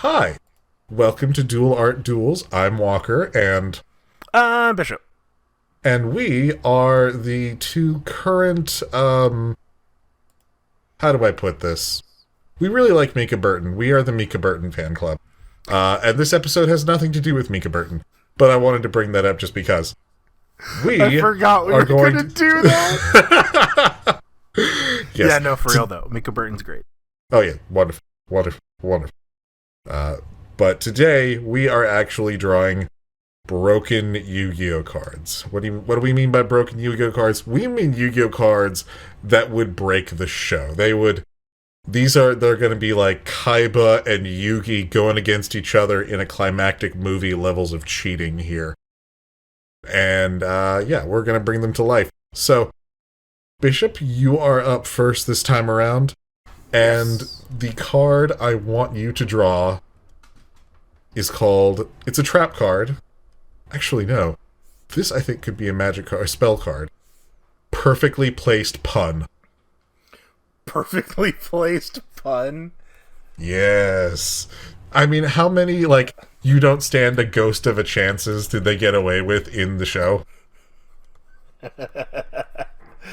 Hi, welcome to Dual Art Duels. I'm Walker, and Bishop. we are the two current. How do I put this? We really like Mika Burton. We are the Mika Burton fan club, and this episode has nothing to do with Mika Burton, but I wanted to bring that up just because I we forgot we are were going gonna to do that. Yes. Yeah, no, for real though. Mika Burton's great. Oh yeah, wonderful, wonderful, wonderful. Uh, but today we are actually drawing broken Yu-Gi-Oh cards. What do we mean by broken Yu-Gi-Oh cards? We mean Yu-Gi-Oh cards that would break the show. They're going to be like Kaiba and Yugi going against each other in a climactic movie levels of cheating here. And yeah, we're going to bring them to life. So, Bishop, you are up first this time around. And the card I want you to draw is called... It's a trap card. Actually, no. This, I think, could be a magic card, a spell card. Perfectly placed pun. Perfectly placed pun. Yes. I mean, how many, you don't stand a ghost of a chances did they get away with in the show?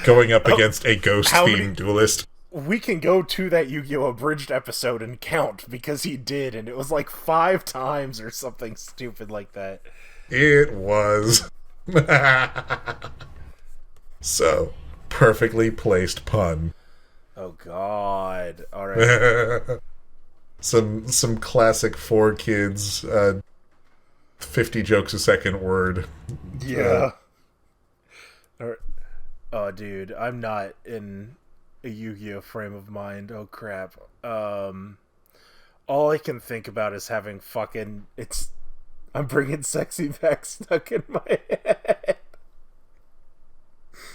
Going up against a ghost-themed duelist. We can go to that Yu-Gi-Oh! Abridged episode and count, because he did, and it was like 5 times or something stupid like that. It was. So, perfectly placed pun. Oh god. Alright. Some classic 4Kids, 50 jokes a second word. Yeah. Oh dude, I'm not in a Yu-Gi-Oh! Frame of mind. Oh crap. All I can think about is having I'm bringing sexy back stuck in my head.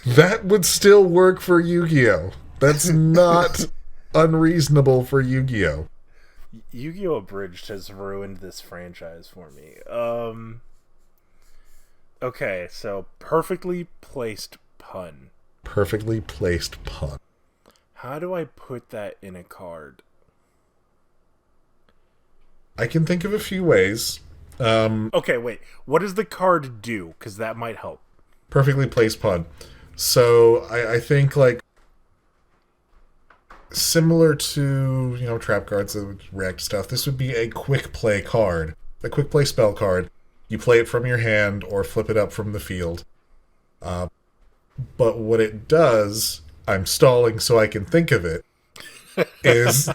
That would still work for Yu-Gi-Oh! That's not unreasonable for Yu-Gi-Oh! Yu-Gi-Oh! Abridged has ruined this franchise for me. Okay, so perfectly placed pun. Perfectly placed pun. How do I put that in a card? I can think of a few ways. Okay, wait. What does the card do? Because that might help. Perfectly placed pun. So, I think, similar to, trap cards that would react to stuff, this would be a quick play card. A quick play spell card. You play it from your hand or flip it up from the field. But what it does, I'm stalling so I can think of it, is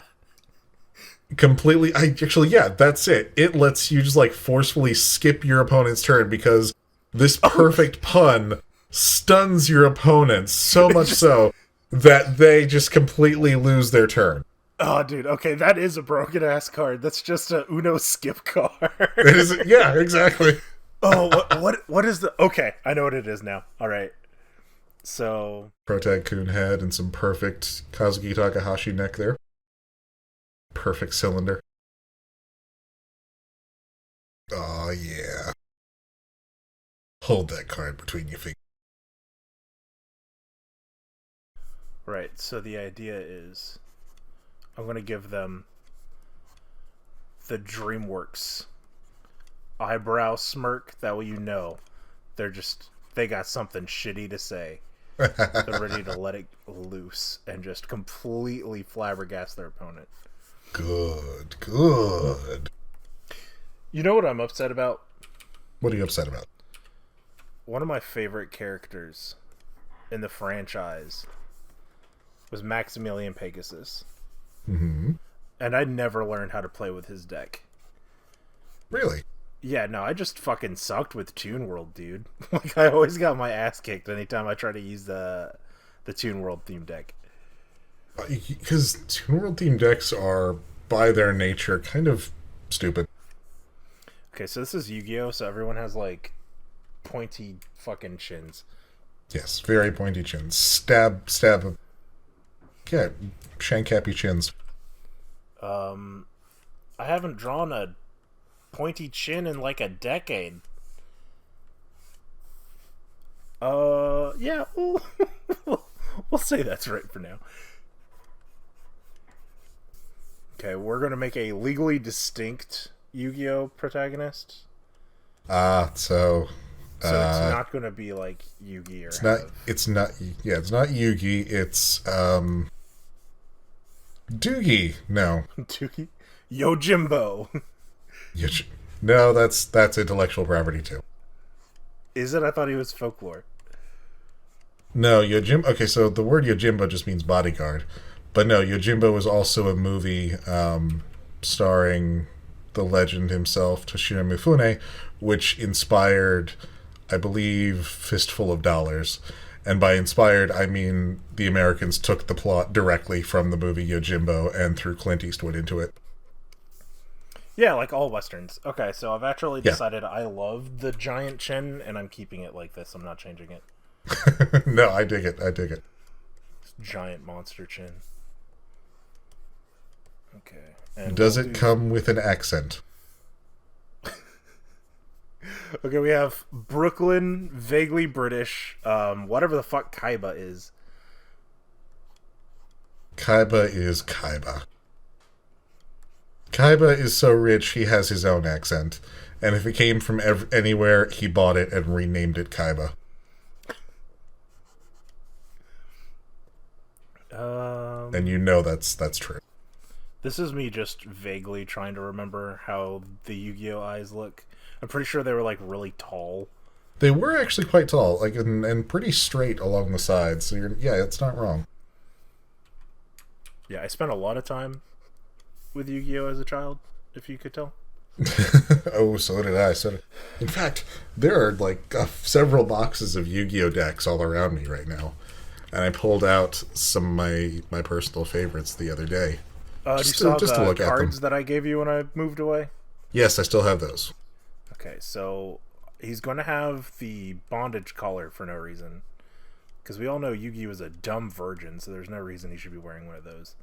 completely... that's it. It lets you just, forcefully skip your opponent's turn because this perfect pun stuns your opponents so much so that they just completely lose their turn. Oh, dude. Okay, that is a broken ass card. That's just a Uno skip card. It is, yeah, exactly. Oh, what is the? Okay, I know what it is now. All right. So Protag Kun head and some perfect Kazuki Takahashi neck there. Perfect cylinder. Oh yeah. Hold that card between your fingers. right. So the idea is, I'm gonna give them the DreamWorks eyebrow smirk. That way you know they got something shitty to say. They're ready to let it loose and just completely flabbergast their opponent. Good. You know what I'm upset about? What are you upset about? One of my favorite characters in the franchise was Maximilian Pegasus. Mm-hmm. And I never learned how to play with his deck. Really? Yeah, no, I just fucking sucked with Toon World, dude. I always got my ass kicked anytime I try to use the Toon World theme deck. Because Toon World themed decks are, by their nature, kind of stupid. Okay, so this is Yu-Gi-Oh! So everyone has, pointy fucking chins. Yes, very pointy chins. Stab. Yeah, shank-happy chins. I haven't drawn a pointy chin in a decade. Yeah, we'll say that's right for now. Okay, we're gonna make a legally distinct Yu-Gi-Oh protagonist. So So it's uh, not gonna be like Yugi or it's not. have It's not. Yeah, it's not Yugi. It's Doogie. No, Tuki. Yojimbo. Yoj- no. That's intellectual property too. Is it? I thought he was folklore. No, Yojimbo. Okay, so the word Yojimbo just means bodyguard, but no, Yojimbo was also a movie starring the legend himself, Toshiro Mifune, which inspired, I believe, Fistful of Dollars. And by inspired, I mean the Americans took the plot directly from the movie Yojimbo and threw Clint Eastwood into it. Yeah, like all westerns. Okay, so I've actually Yeah. decided I love the giant chin, and I'm keeping it like this. I'm not changing it. No, I dig it. I dig it. Giant monster chin. Okay. And Does we'll it do- come with an accent? Okay, we have Brooklyn, vaguely British, whatever the fuck Kaiba is. Kaiba is Kaiba. Kaiba is so rich he has his own accent, and if it came from anywhere, he bought it and renamed it Kaiba. And you know that's true. This is me just vaguely trying to remember how the Yu-Gi-Oh eyes look. I'm pretty sure they were like really tall. They were actually quite tall, like and pretty straight along the sides. So yeah, it's not wrong. Yeah, I spent a lot of time with Yu-Gi-Oh as a child, if you could tell. Oh, so did I. In fact, there are like several boxes of Yu-Gi-Oh decks all around me right now, and I pulled out some of my personal favorites the other day. You saw just to the look at them. cards that I gave you when I moved away? Yes, I still have those. Okay, so he's going to have the bondage collar for no reason. Because we all know Yu-Gi-Oh is a dumb virgin, so there's no reason he should be wearing one of those.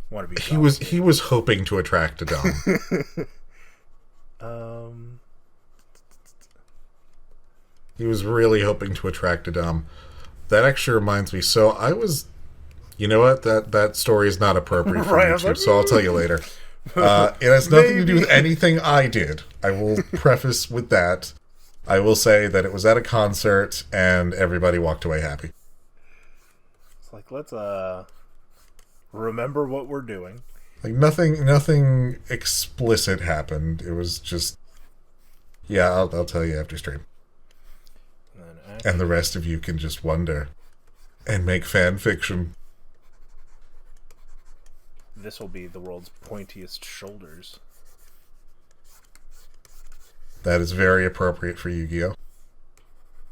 Want to be He was hoping to attract a dom. He was really hoping to attract a dom. That actually reminds me. So I was, you know what? That story is not appropriate for Right, I was YouTube, like, so I'll tell you later. It has nothing to do with anything I did. I will preface with that. I will say that it was at a concert and everybody walked away happy. It's like, let's remember what we're doing. Like nothing explicit happened. It was just, yeah, I'll tell you after stream. And the rest of you can just wonder and make fan fiction. This will be the world's pointiest shoulders. That is very appropriate for Yu-Gi-Oh.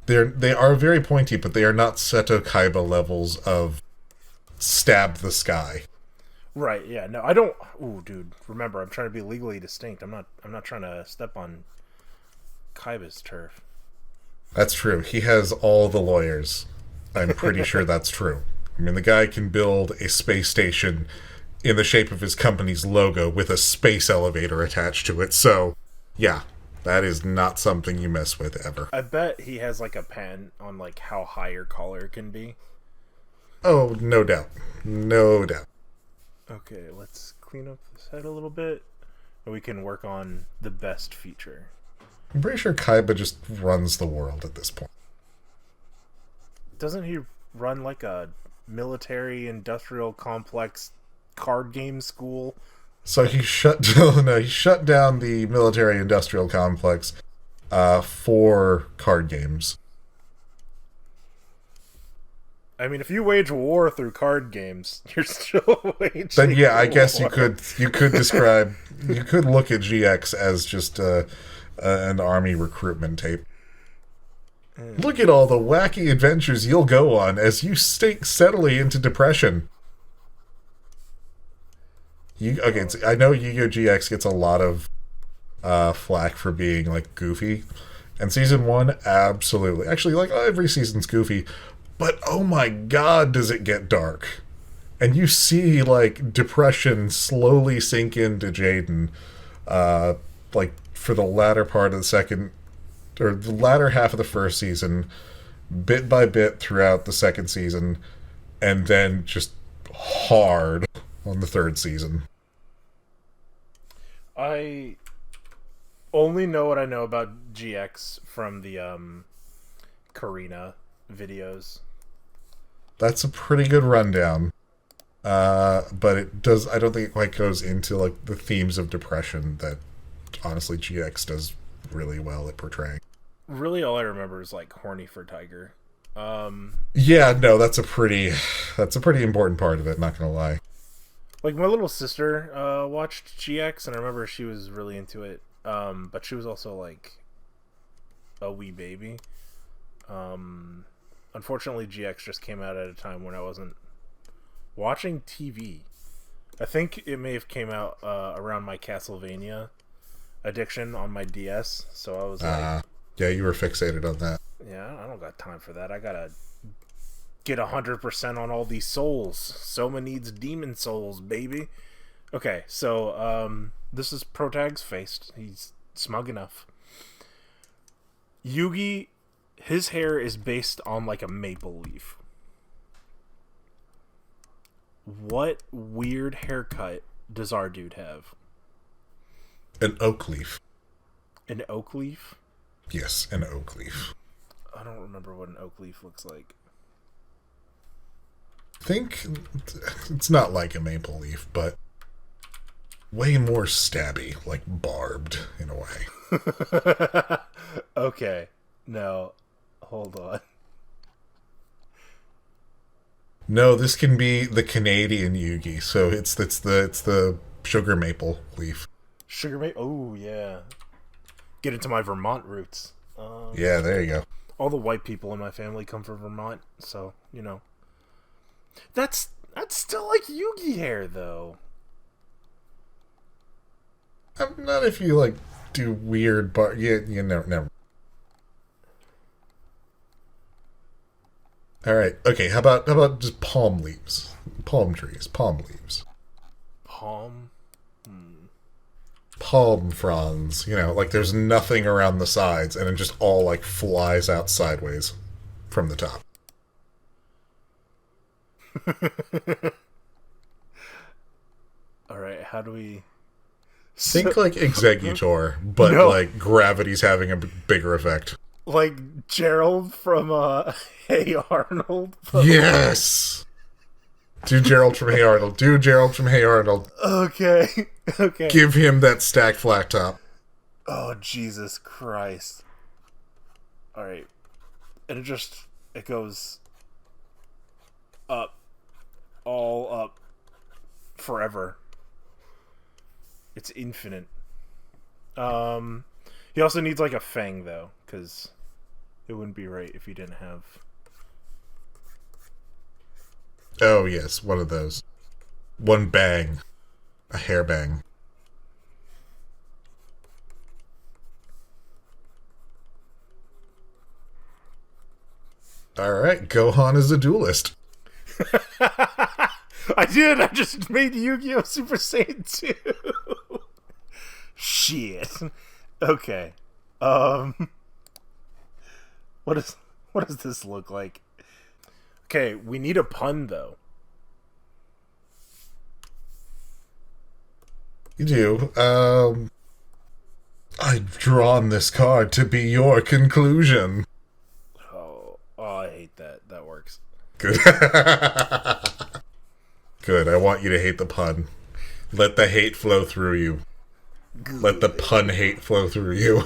They are very pointy, but they are not Seto Kaiba levels of stab the sky. Right, yeah. No, I don't. Ooh, dude, remember, I'm trying to be legally distinct. I'm not trying to step on Kaiba's turf. That's true. He has all the lawyers. I'm pretty sure that's true. I mean, the guy can build a space station in the shape of his company's logo with a space elevator attached to it. So, yeah, that is not something you mess with ever. I bet he has like a pen on like how high your collar can be. Oh, no doubt. No doubt. Okay, let's clean up this head a little bit. And we can work on the best feature. I'm pretty sure Kaiba just runs the world at this point. Doesn't he run like a military industrial complex card game school? So he shut down the military industrial complex for card games. I mean, if you wage war through card games, you're still waging Then yeah, I guess war. you could describe you could look at GX as just an army recruitment tape. Look at all the wacky adventures you'll go on as you sink steadily into depression. I know Yu-Gi-Oh! GX gets a lot of flack for being like goofy, and season 1 absolutely, actually, like every season's goofy, but oh my god, does it get dark? And you see like depression slowly sink into Jaden, like for the latter part of the second, or the latter half of the first season, bit by bit throughout the second season, and then just hard on the third season. I only know what I know about GX from the Karina videos. That's a pretty good rundown. But it does. I don't think it quite goes into like the themes of depression that honestly GX does really well at portraying. Really, all I remember is like horny for Tiger. Yeah, no, that's a pretty important part of it. Not gonna lie. Like my little sister watched GX, and I remember she was really into it. But she was also like a wee baby. Unfortunately, GX just came out at a time when I wasn't watching TV. I think it may have came out around my Castlevania addiction on my DS. So I was like, yeah, you were fixated on that. yeah, I don't got time for that. I gotta get 100% on all these souls. Soma needs demon souls, baby. Okay, so this is Protag's faced. He's smug enough. Yugi, his hair is based on like a maple leaf. What weird haircut does our dude have? An oak leaf. An oak leaf? Yes, an oak leaf. I don't remember what an oak leaf looks like. I think it's not like a maple leaf, but way more stabby, like barbed in a way. Okay. No. Hold on. No, this can be the Canadian Yugi, so it's the sugar maple leaf. Sugar maple? Oh, yeah. Get into my Vermont roots. Yeah, there you go. All the white people in my family come from Vermont, so, you know. That's still like Yugi hair, though. Not if you like do weird bar. Yeah, you know, never. All right. Okay. How about just palm leaves, palm trees, palm leaves, Palm? palm fronds. You know, like there's nothing around the sides, and it just all like flies out sideways from the top. Alright, how do we... Think like Executor, but No. like gravity's having a bigger effect. Like Gerald from, Hey Arnold? But Yes. Do Gerald from Hey Arnold. Do Gerald from Hey Arnold. okay. Okay. Give him that stacked flat top. Oh, Jesus Christ. Alright. And it goes up. All up. Forever. It's infinite. He also needs like a fang though, because it wouldn't be right if he didn't have. Oh, yes, one of those. One bang. A hair bang. Alright, Gohan is a duelist. I did. I just made Yu-Gi-Oh! Super Saiyan 2. Shit. Okay. What does this look like? Okay, we need a pun though. You do. I've drawn this card to be your conclusion. Oh, I hate that. That works. Good. Good, I want you to hate the pun. Let the hate flow through you. Let the pun hate flow through you.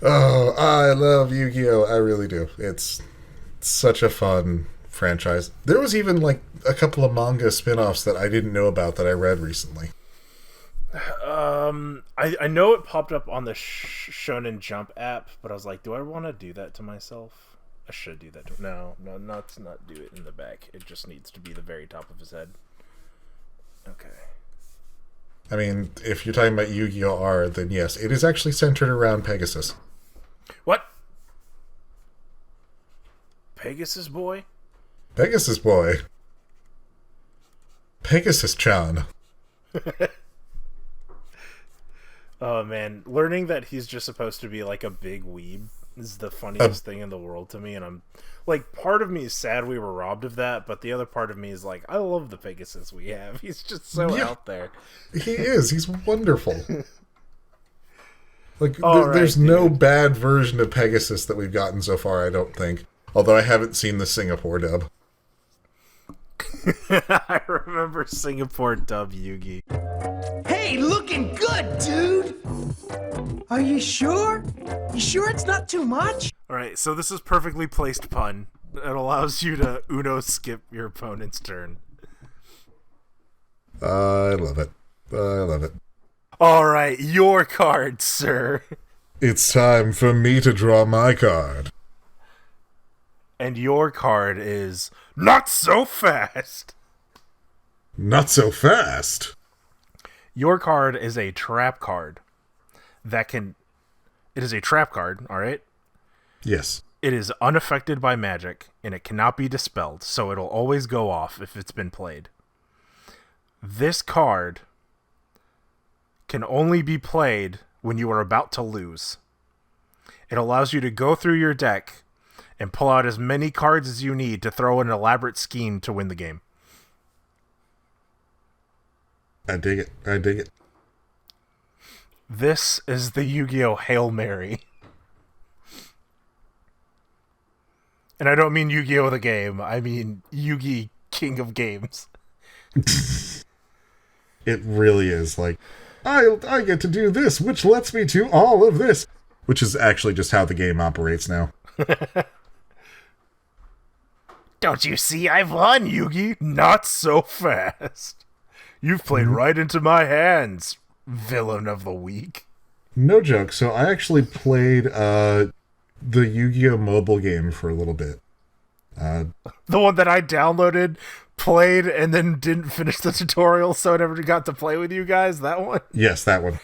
Oh, I love Yu-Gi-Oh! I really do. It's such a fun franchise. There was even like a couple of manga spin-offs that I didn't know about that I read recently. I know it popped up on the Shonen Jump app, but I was like, do I want to do that to myself? I should do that. No, not do it in the back. It just needs to be the very top of his head. Okay. I mean, if you're talking about Yu-Gi-Oh! R, then yes, it is actually centered around Pegasus. What? Pegasus boy? Pegasus boy. Pegasus-chan. Oh man, learning that he's just supposed to be like a big weeb is the Uh, funniest thing in the world to me, and I'm like, part of me is sad we were robbed of that, but the other part of me is like, I love the Pegasus we have. He's just so yeah, out there. he is. He's wonderful. Like, All there's right, no dude. bad version of Pegasus that we've gotten so far, I don't think. Although I haven't seen the Singapore dub. I remember Singapore dub Yugi. Hey, looking good, dude! Are you sure? You sure it's not too much? All right, so this is perfectly placed pun. It allows you to Uno skip your opponent's turn. I love it. I love it. All right, your card, sir. It's time for me to draw my card. And your card is Not So Fast. Not so fast. Your card is a trap card that can. It is a trap card, all right? Yes. It is unaffected by magic, and it cannot be dispelled, so it'll always go off if it's been played. This card can only be played when you are about to lose. It allows you to go through your deck and pull out as many cards as you need to throw an elaborate scheme to win the game. I dig it. I dig it. This is the Yu-Gi-Oh! Hail Mary. And I don't mean Yu-Gi-Oh! The game. I mean Yugi, King of Games. It really is. Like, I get to do this, which lets me do all of this. Which is actually just how the game operates now. Don't you see I've won, Yugi? Not so fast. You've played right into my hands, villain of the week. No joke. So I actually played the Yu-Gi-Oh! Mobile game for a little bit. The one that I downloaded, played, and then didn't finish the tutorial, so I never got to play with you guys. That one? Yes, that one.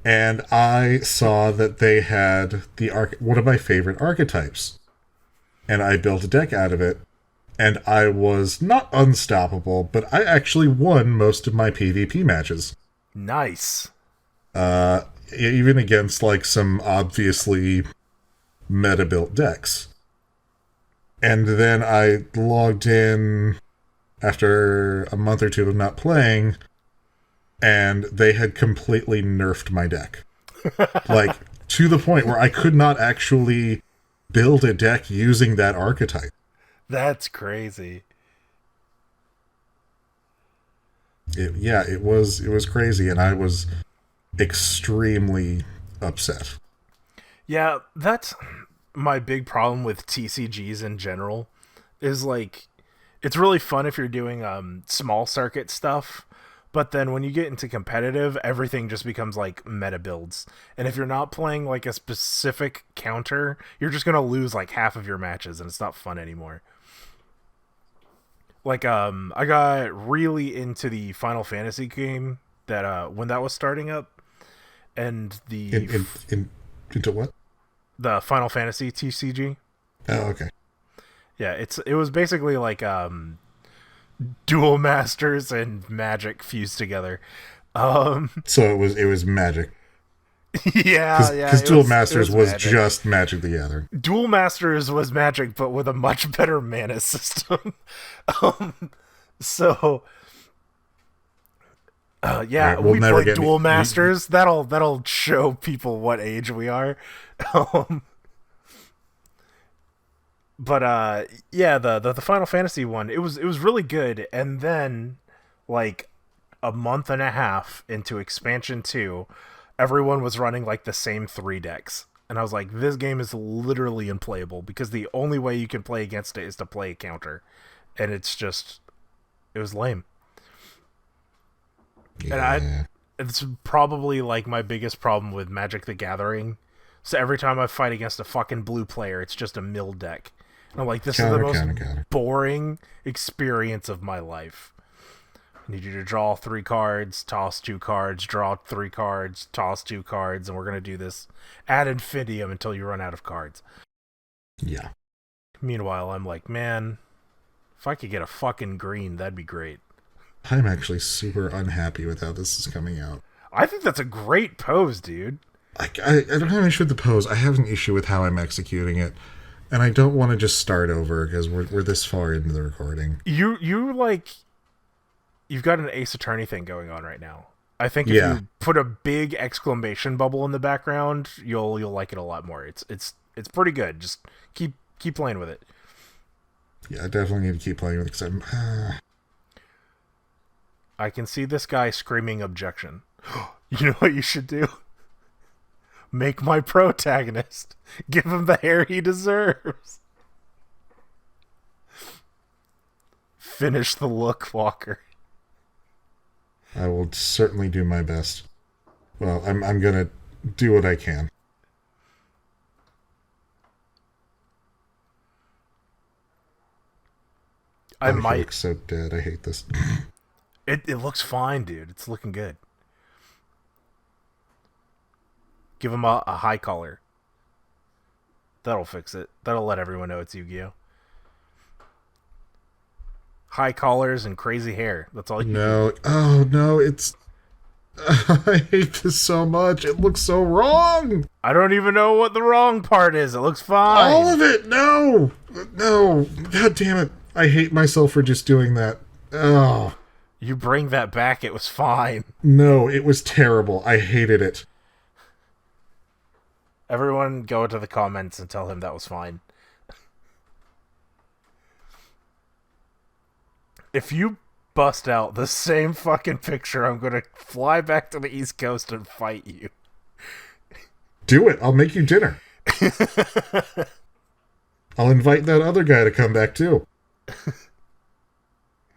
And I saw that they had one of my favorite archetypes. And I built a deck out of it. And I was not unstoppable, but I actually won most of my PvP matches. Nice. Even against, like, some obviously meta-built decks. And then I logged in after a month or two of not playing, and they had completely nerfed my deck. Like, to the point where I could not actually build a deck using that archetype. That's crazy. It was crazy, and I was extremely upset. Yeah, that's my big problem with TCGs in general. Is like, it's really fun if you're doing small circuit stuff, but then when you get into competitive, everything just becomes like meta builds. And if you're not playing like a specific counter, you're just gonna lose like half of your matches, and it's not fun anymore. Like, I got really into the Final Fantasy game that when that was starting up, and Into what? the Final Fantasy TCG. Oh, okay. Yeah, it was basically like Duel Masters and Magic fused together. So it was Magic. Yeah, Because it Duel was Masters was Magic. just Magic the Gathering. Duel Masters was Magic, but with a much better mana system. So, yeah, Right, we'll we never played get Duel Masters. That'll show people what age we are. But yeah, the Final Fantasy one, it was really good. And then, like, a month and a half into expansion 2, everyone was running like the same 3 decks. And I was like, this game is literally unplayable, because the only way you can play against it is to play a counter. And it was lame. Yeah. And it's probably like my biggest problem with Magic the Gathering. So every time I fight against a fucking blue player, it's just a mill deck. And I'm like, this is the most boring experience of my life. I need you to draw 3 cards, toss 2 cards, draw 3 cards, toss 2 cards, and we're going to do this ad infinitum until you run out of cards. Yeah. Meanwhile, I'm like, man, if I could get a fucking green, that'd be great. I'm actually super unhappy with how this is coming out. I think that's a great pose, dude. I don't have an issue with the pose. I have an issue with how I'm executing it. And I don't want to just start over because we're this far into the recording. You've got an Ace Attorney thing going on right now. I think if Yeah. you put a big exclamation bubble in the background, you'll like it a lot more. It's pretty good. Just keep playing with it. Yeah, I definitely need to keep playing with it because I'm... I can see this guy screaming objection. You know what you should do? Make my protagonist. Give him the hair he deserves. Finish the look, Walker. I will certainly do my best. Well, I'm gonna do what I can. I He might. looks so dead. I hate this. It looks fine, dude. It's looking good. Give him a high collar. That'll fix it. That'll let everyone know it's Yu-Gi-Oh. High collars and crazy hair. That's all you No. Oh, no, it's... I hate this so much. It looks so wrong. I don't even know what the wrong part is. It looks fine. All of it. No. No. God damn it. I hate myself for just doing that. Oh. You bring that back, it was fine. No, it was terrible. I hated it. Everyone go into the comments and tell him that was fine. If you bust out the same fucking picture, I'm gonna fly back to the East Coast and fight you. Do it. I'll make you dinner. I'll invite that other guy to come back too.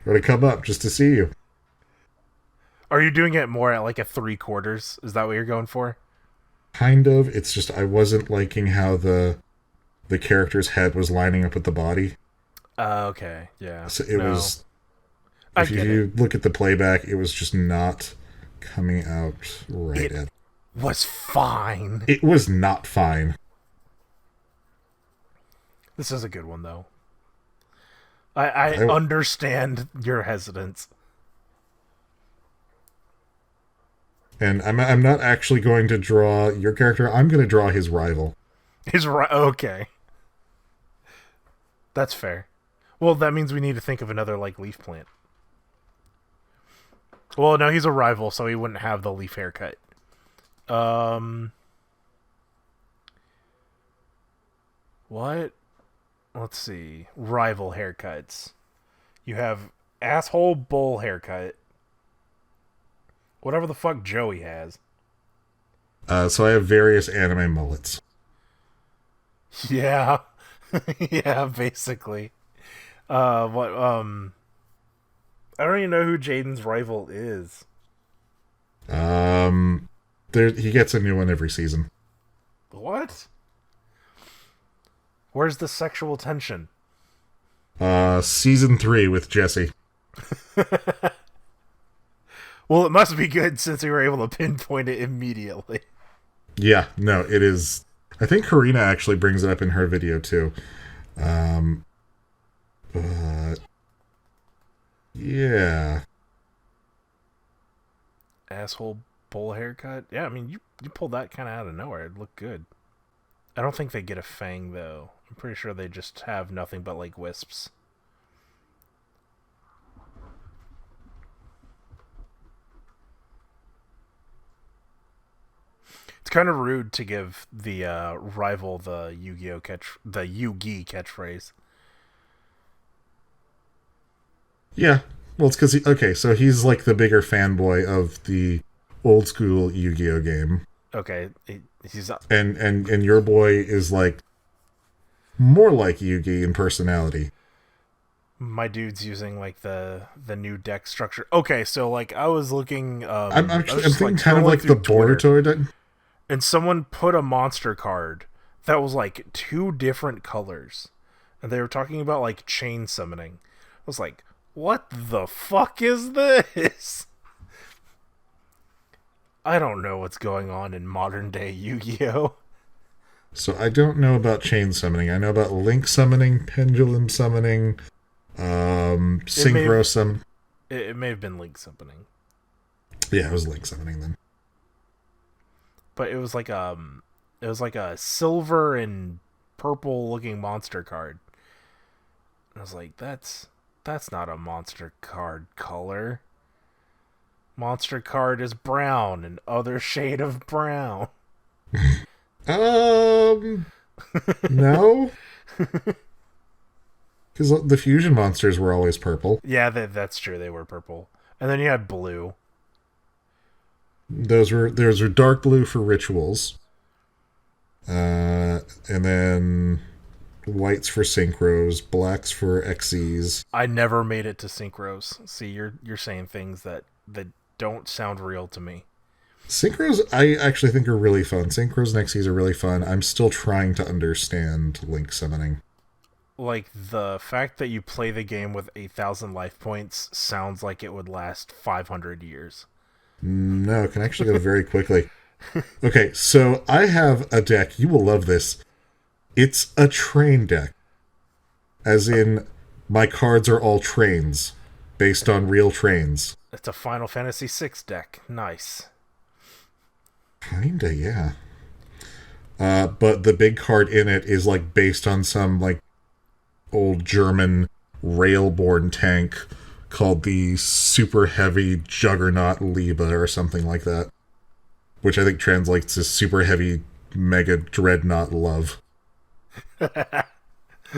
Or to come up just to see you. Are you doing it more at like a 3/4? Is that what you're going for? Kind of. It's just I wasn't liking how the character's head was lining up with the body. Okay, yeah. So it was... I If get you look at the playback, it was just not coming out right. It was fine. It was not fine. This is a good one, though. I understand your hesitance. And I'm not actually going to draw your character. I'm going to draw his rival. Okay. That's fair. Well, that means we need to think of another, like, leaf plant. Well, no, he's a rival, so he wouldn't have the leaf haircut. What? Let's see. Rival haircuts. You have asshole bull haircut. Whatever the fuck Joey has. So I have various anime mullets. Yeah. Yeah, basically. What, I don't even know who Jaden's rival is. He gets a new one every season. What? Where's the sexual tension? Season 3 with Jesse. Well, it must be good since we were able to pinpoint it immediately. Yeah, no, it is. I think Karina actually brings it up in her video too. But yeah. Asshole bowl haircut? Yeah, I mean, you pulled that kind of out of nowhere. It looked good. I don't think they get a fang, though. I'm pretty sure they just have nothing but, like, wisps. It's kind of rude to give the rival the Yu-Gi-Oh the Yu-Gi catchphrase. Yeah. Well, it's because okay, so he's like the bigger fanboy of the old school Yu-Gi-Oh game. Okay, he's and your boy is like more like Yugi in personality. My dude's using like the new deck structure. Okay, so like I was looking. I'm thinking like, kind of like the Boruto deck. And someone put a monster card that was like 2 different colors, and they were talking about like chain summoning. I was like, what the fuck is this? I don't know what's going on in modern day Yu-Gi-Oh! So I don't know about chain summoning. I know about link summoning, pendulum summoning, synchro summon. It may have been link summoning. Yeah, it was link summoning then. but it was like a silver and purple looking monster card. And I was like, that's not a monster card color. Monster card is brown, and other shade of brown. No. Because the fusion monsters were always purple. Yeah, that's true. They were purple. And then you had blue. Those were dark blue for rituals. And then whites for synchros, blacks for XEs. I never made it to synchros. See, you're saying things that don't sound real to me. Synchros, I actually think are really fun. Synchros and XEs are really fun. I'm still trying to understand link summoning. Like, the fact that you play the game with 8,000 life points sounds like it would last 500 years. No, it can actually go very quickly. Okay, so I have a deck. You will love this. It's a train deck. As in, my cards are all trains, based on real trains. It's a Final Fantasy VI deck. Nice. Kinda, yeah. But the big card in it is, like, based on some, like, old German railborne tank called the Super Heavy Juggernaut Liebe or something like that. Which I think translates to Super Heavy Mega Dreadnought Love.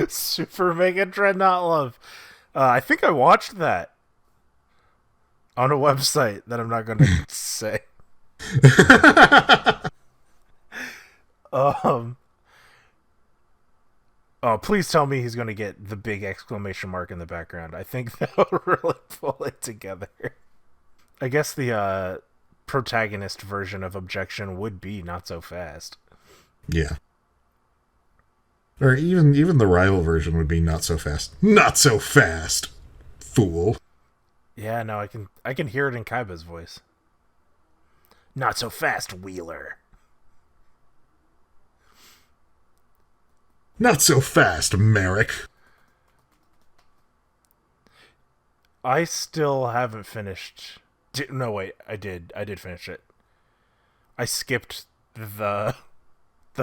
Super Mega Dreadnought Love. I think I watched that on a website that I'm not going to say. Oh, please tell me he's going to get the big exclamation mark in the background. I think that would really pull it together. I guess the protagonist version of Objection would be Not So Fast. Yeah. Or even the rival version would be Not So Fast. Not so fast, fool. Yeah, no, I can hear it in Kaiba's voice. Not so fast, Wheeler. Not so fast, Merrick. I still haven't finished. No, wait, I did finish it. I skipped the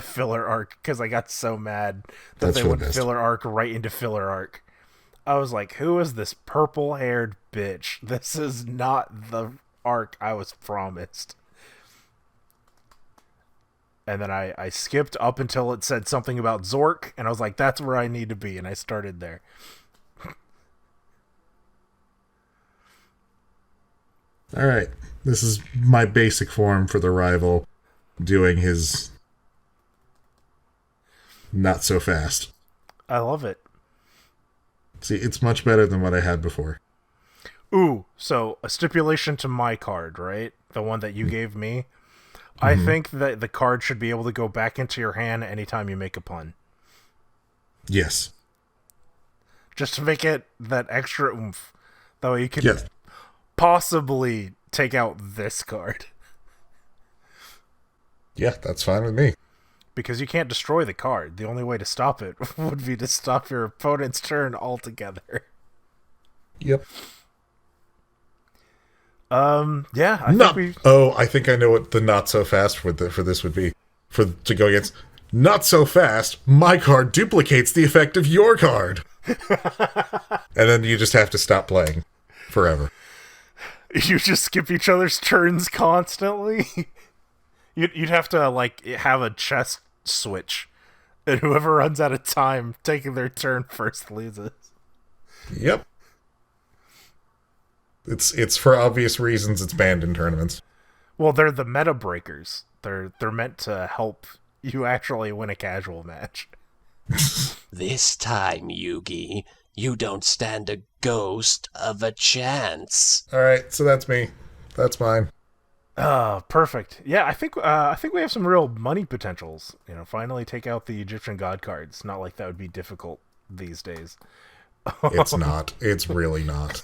filler arc because I got so mad that they went filler arc right into filler arc. I was like, who is this purple-haired bitch? This is not the arc I was promised. And then I skipped up until it said something about Zork, and I was like, that's where I need to be, and I started there. Alright, this is my basic form for the rival doing his Not So Fast. I love it. See, it's much better than what I had before. Ooh, so a stipulation to my card, right? The one that you gave me. I think that the card should be able to go back into your hand anytime you make a pun. Yes. Just to make it that extra oomph. That way you can possibly take out this card. Yeah, that's fine with me. Because you can't destroy the card. The only way to stop it would be to stop your opponent's turn altogether. Yep. Yeah, I think I know what the Not So Fast for this would be. To go against Not So Fast, my card duplicates the effect of your card. And then you just have to stop playing forever. You just skip each other's turns constantly. You'd have to like have a chess switch, and whoever runs out of time taking their turn first loses. Yep. It's for obvious reasons it's banned in tournaments. Well, they're the meta breakers. They're meant to help you actually win a casual match. This time, Yugi, you don't stand a ghost of a chance. Alright, so that's me. That's mine. Perfect. Yeah, I think we have some real money potentials. You know, finally take out the Egyptian god cards. Not like that would be difficult these days. It's not. It's really not.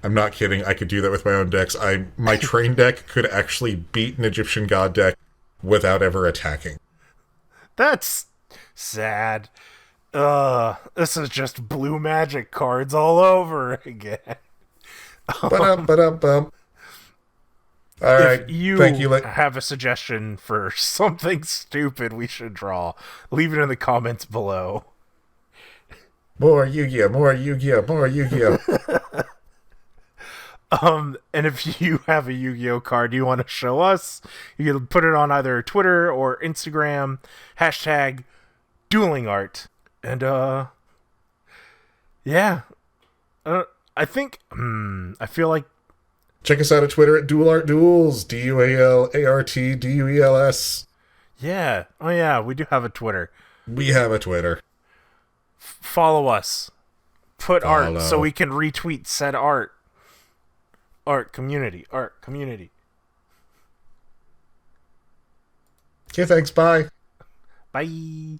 I'm not kidding. I could do that with my own decks. My train deck could actually beat an Egyptian god deck without ever attacking. That's sad. This is just blue magic cards all over again. Ba-dum. All right. If you Thank you. have a suggestion for something stupid we should draw, leave it in the comments below. More Yu-Gi-Oh! More Yu-Gi-Oh! More Yu-Gi-Oh! And if you have a Yu-Gi-Oh card you want to show us, you can put it on either Twitter or Instagram, hashtag dueling art. And, yeah. I think, I feel like, Check us out at Twitter at Dual Art Duels. DualArtDuels. yeah. Oh, yeah, we do have a Twitter. We have a Twitter. Follow us. Put art so Follow. we can retweet said art. Art community. Okay, thanks. Bye. Bye.